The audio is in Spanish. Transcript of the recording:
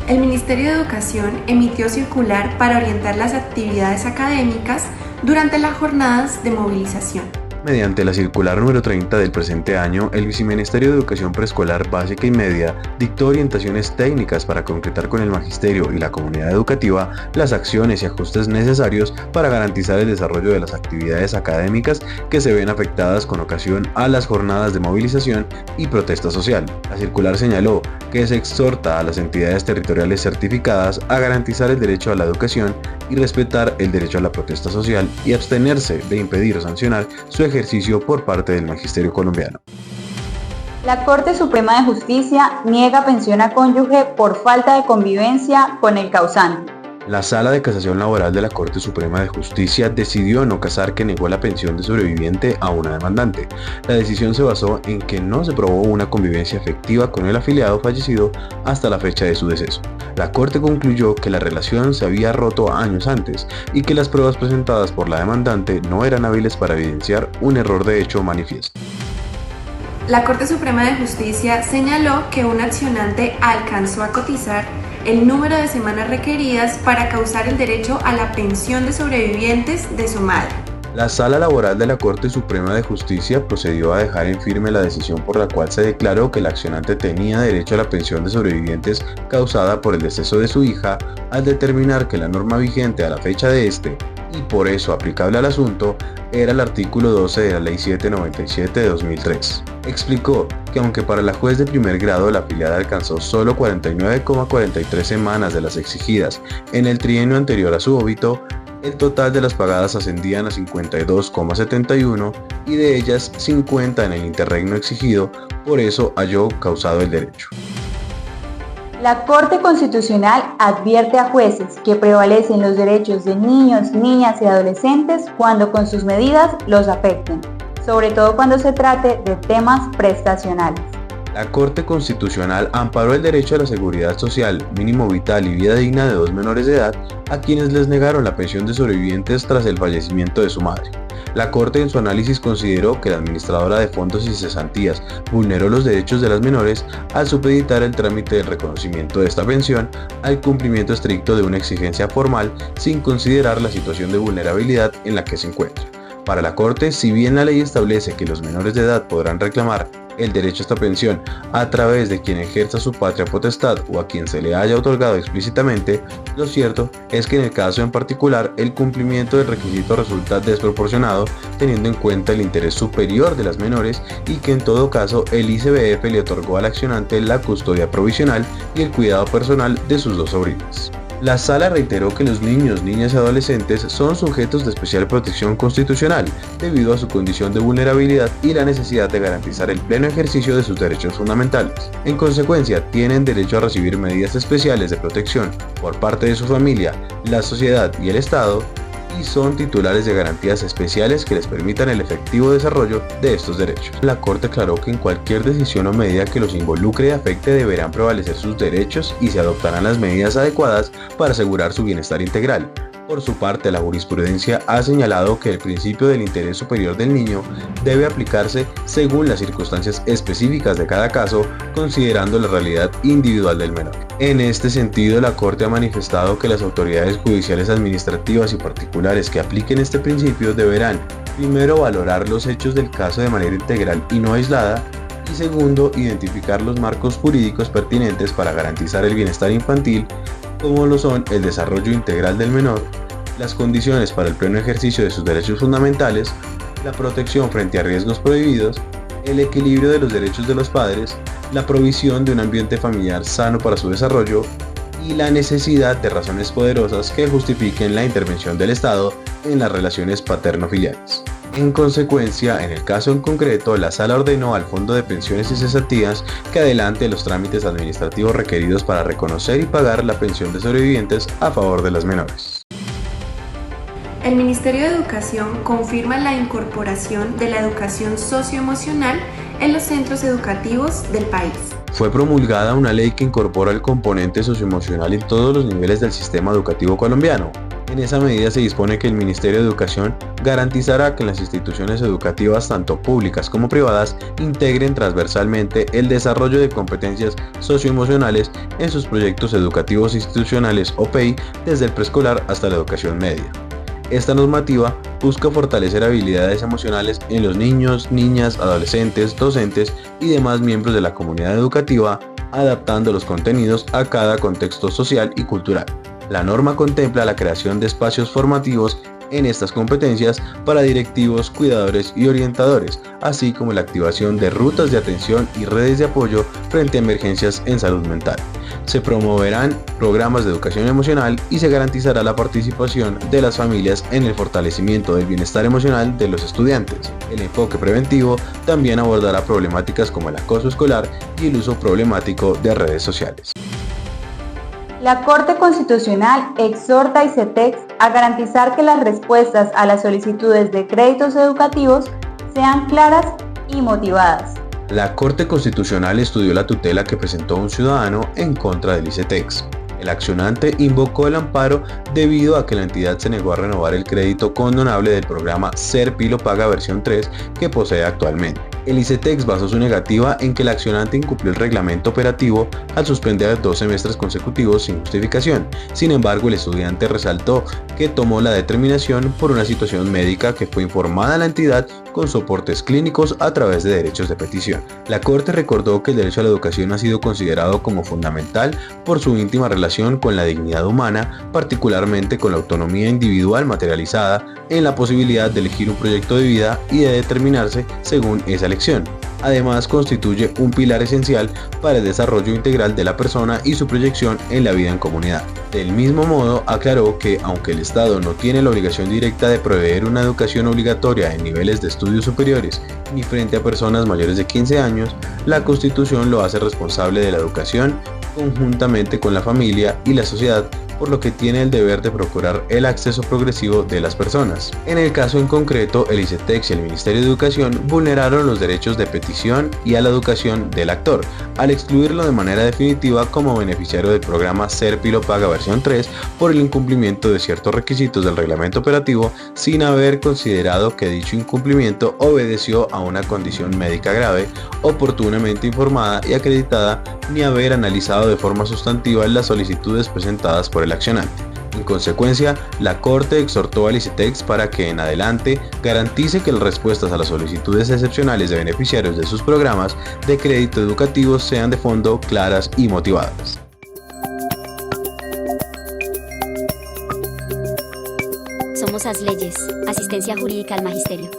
El Ministerio de Educación emitió circular para orientar las actividades académicas durante las jornadas de movilización. Mediante la circular número 30 del presente año, el Viceministerio de Educación Preescolar Básica y Media dictó orientaciones técnicas para concretar con el magisterio y la comunidad educativa las acciones y ajustes necesarios para garantizar el desarrollo de las actividades académicas que se ven afectadas con ocasión a las jornadas de movilización y protesta social. La circular señaló que se exhorta a las entidades territoriales certificadas a garantizar el derecho a la educación y respetar el derecho a la protesta social y abstenerse de impedir o sancionar su ejercicio por parte del magisterio colombiano. La Corte Suprema de Justicia niega pensión a cónyuge por falta de convivencia con el causante. La Sala de Casación Laboral de la Corte Suprema de Justicia decidió no casar que negó la pensión de sobreviviente a una demandante. La decisión se basó en que no se probó una convivencia efectiva con el afiliado fallecido hasta la fecha de su deceso. La Corte concluyó que la relación se había roto años antes y que las pruebas presentadas por la demandante no eran hábiles para evidenciar un error de hecho manifiesto. La Corte Suprema de Justicia señaló que un accionante alcanzó a cotizar el número de semanas requeridas para causar el derecho a la pensión de sobrevivientes de su madre. La Sala Laboral de la Corte Suprema de Justicia procedió a dejar en firme la decisión por la cual se declaró que el accionante tenía derecho a la pensión de sobrevivientes causada por el deceso de su hija, al determinar que la norma vigente a la fecha de este, y por eso aplicable al asunto, era el artículo 12 de la Ley 797 de 2003. Explicó que aunque para la juez de primer grado la afiliada alcanzó solo 49,43 semanas de las exigidas en el trienio anterior a su óbito, el total de las pagadas ascendían a 52,71 y de ellas 50 en el interregno exigido, por eso halló causado el derecho. La Corte Constitucional advierte a jueces que prevalecen los derechos de niños, niñas y adolescentes cuando con sus medidas los afecten, sobre todo cuando se trate de temas prestacionales. La Corte Constitucional amparó el derecho a la seguridad social, mínimo vital y vida digna de dos menores de edad a quienes les negaron la pensión de sobrevivientes tras el fallecimiento de su madre. La Corte en su análisis consideró que la administradora de fondos y cesantías vulneró los derechos de las menores al supeditar el trámite del reconocimiento de esta pensión al cumplimiento estricto de una exigencia formal sin considerar la situación de vulnerabilidad en la que se encuentra. Para la Corte, si bien la ley establece que los menores de edad podrán reclamar el derecho a esta pensión a través de quien ejerza su patria potestad o a quien se le haya otorgado explícitamente, lo cierto es que en el caso en particular el cumplimiento del requisito resulta desproporcionado teniendo en cuenta el interés superior de las menores y que en todo caso el ICBF le otorgó al accionante la custodia provisional y el cuidado personal de sus dos sobrinas. La Sala reiteró que los niños, niñas y adolescentes son sujetos de especial protección constitucional debido a su condición de vulnerabilidad y la necesidad de garantizar el pleno ejercicio de sus derechos fundamentales. En consecuencia, tienen derecho a recibir medidas especiales de protección por parte de su familia, la sociedad y el Estado, y son titulares de garantías especiales que les permitan el efectivo desarrollo de estos derechos. La Corte aclaró que en cualquier decisión o medida que los involucre y afecte deberán prevalecer sus derechos y se adoptarán las medidas adecuadas para asegurar su bienestar integral. Por su parte, la jurisprudencia ha señalado que el principio del interés superior del niño debe aplicarse según las circunstancias específicas de cada caso, considerando la realidad individual del menor. En este sentido, la Corte ha manifestado que las autoridades judiciales administrativas y particulares que apliquen este principio deberán, primero, valorar los hechos del caso de manera integral y no aislada, y segundo, identificar los marcos jurídicos pertinentes para garantizar el bienestar infantil, como lo son el desarrollo integral del menor, las condiciones para el pleno ejercicio de sus derechos fundamentales, la protección frente a riesgos prohibidos, el equilibrio de los derechos de los padres, la provisión de un ambiente familiar sano para su desarrollo y la necesidad de razones poderosas que justifiquen la intervención del Estado en las relaciones paterno-filiales. En consecuencia, en el caso en concreto, la Sala ordenó al Fondo de Pensiones y Cesantías que adelante los trámites administrativos requeridos para reconocer y pagar la pensión de sobrevivientes a favor de las menores. El Ministerio de Educación confirma la incorporación de la educación socioemocional en los centros educativos del país. Fue promulgada una ley que incorpora el componente socioemocional en todos los niveles del sistema educativo colombiano. En esa medida se dispone que el Ministerio de Educación garantizará que las instituciones educativas, tanto públicas como privadas, integren transversalmente el desarrollo de competencias socioemocionales en sus proyectos educativos institucionales o PEI desde el preescolar hasta la educación media. Esta normativa busca fortalecer habilidades emocionales en los niños, niñas, adolescentes, docentes y demás miembros de la comunidad educativa, adaptando los contenidos a cada contexto social y cultural. La norma contempla la creación de espacios formativos en estas competencias para directivos, cuidadores y orientadores, así como la activación de rutas de atención y redes de apoyo frente a emergencias en salud mental. Se promoverán programas de educación emocional y se garantizará la participación de las familias en el fortalecimiento del bienestar emocional de los estudiantes. El enfoque preventivo también abordará problemáticas como el acoso escolar y el uso problemático de redes sociales. La Corte Constitucional exhorta a ICETEX a garantizar que las respuestas a las solicitudes de créditos educativos sean claras y motivadas. La Corte Constitucional estudió la tutela que presentó un ciudadano en contra del ICETEX. El accionante invocó el amparo debido a que la entidad se negó a renovar el crédito condonable del programa Ser Pilo Paga versión 3 que posee actualmente. El ICETEX basó su negativa en que el accionante incumplió el reglamento operativo al suspender 2 semestres consecutivos sin justificación. Sin embargo, el estudiante resaltó que tomó la determinación por una situación médica que fue informada a la entidad con soportes clínicos a través de derechos de petición. La Corte recordó que el derecho a la educación ha sido considerado como fundamental por su íntima relación con la dignidad humana, particularmente con la autonomía individual materializada en la posibilidad de elegir un proyecto de vida y de determinarse según esa elección. Además, constituye un pilar esencial para el desarrollo integral de la persona y su proyección en la vida en comunidad. Del mismo modo, aclaró que, aunque el Estado no tiene la obligación directa de proveer una educación obligatoria en niveles de estudios superiores ni frente a personas mayores de 15 años, la Constitución lo hace responsable de la educación conjuntamente con la familia y la sociedad, por lo que tiene el deber de procurar el acceso progresivo de las personas. En el caso en concreto, el ICETEX y el Ministerio de Educación vulneraron los derechos de petición y a la educación del actor, al excluirlo de manera definitiva como beneficiario del programa Ser Pilo Paga versión 3 por el incumplimiento de ciertos requisitos del reglamento operativo, sin haber considerado que dicho incumplimiento obedeció a una condición médica grave, oportunamente informada y acreditada, ni haber analizado de forma sustantiva las solicitudes presentadas por el accionante. En consecuencia, la Corte exhortó al ICETEX para que en adelante garantice que las respuestas a las solicitudes excepcionales de beneficiarios de sus programas de crédito educativo sean de fondo claras y motivadas. Somos ASLeyes, Asistencia Jurídica al Magisterio.